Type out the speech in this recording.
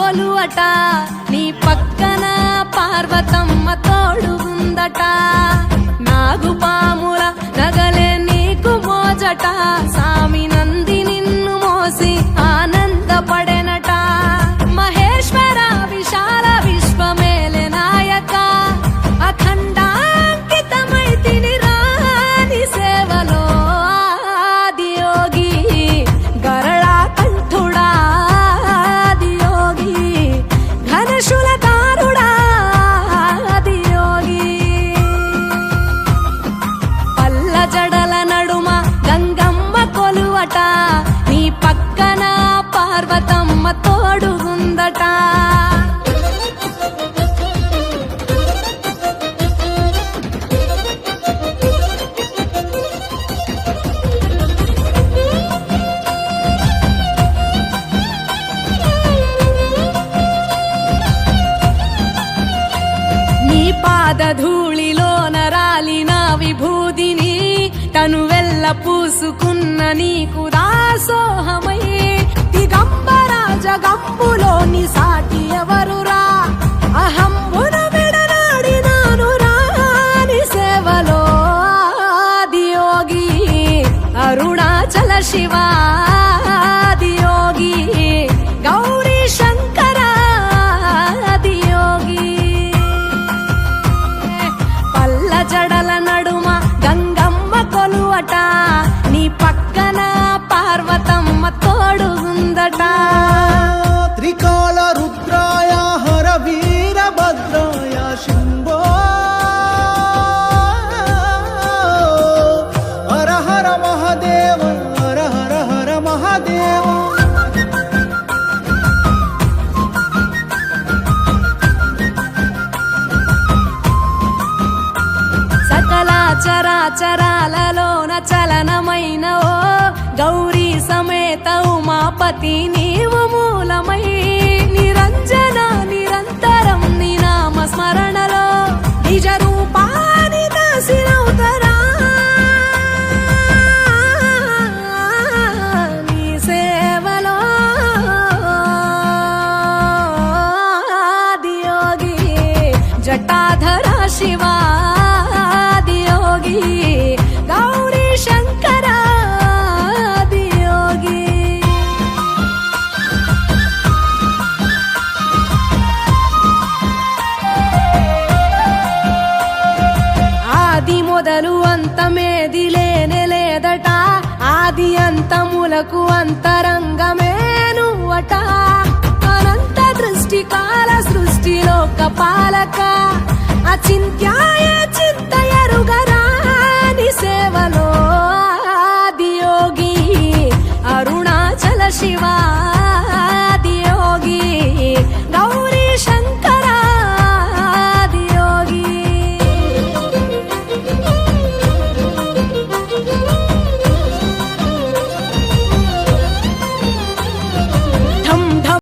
కొలువట నీ పక్కన పార్వతమ్మ తోడుగుందట నాగుపాముల నగలే నీకు మోజట సామి నంది నిన్ను మోసి ఆనందపడెనట మహేశ్వర విశాల విశ్వమేలే నాయక అఖండాంకితమైతిని రాని సేవలో ఆదియోగి గరళా కంఠుడా ఆదియోగి ఘనశూలధారుడా ఆదియోగి పల్ల జడల నడుమ గంగమ్మ కొలువట నీ పక్కన పార్వతమ్మ తోడుగుందట నీ పాదధూళిలో నరాలిన విభూదిని తనువెల్ల పూసుకున్న నీకు దాసోహమై దిగంబర జగంబులోని సాటి ఎవరురా అహంబున విడనాడినాను రాని సేవలో ఆదియోగి అరుణాచల శివ ఆదియోగి గౌరీ శంకర ఆదియోగి పల్ల జడల నడుమ గంగమ్మ కొలువట నీ పక్కన పార్వతమ్మ తోడుగుందట త్రికాల రుద్రాయ హర వీరభద్రాయ శంభో హర హర మహాదేవ హర హర హర మహాదేవ సకల చరాచరాలలోన చలనమైన ఓ గౌరీ సమేత ఉమాపతి నీవు మూలమై నిరంజన నిరంతరం నీ నామ స్మరణలో నిజ రూపాని దాసినవుతరా నీ సేవలో ఆదియోగి జటాధర శివ ఆదియోగి గౌరీ శంకర ఆదియోగి ఆది మొదలు అంతమేది లేనే లేదట ఆది అంతములకు అంతరంగమే నువ్వట అనంత దృష్టి కాల సృష్టిలోక పాలక అచింత్యాయ చింతయరుగరాని సేవలో ఆదియోగి అరుణాచల శివ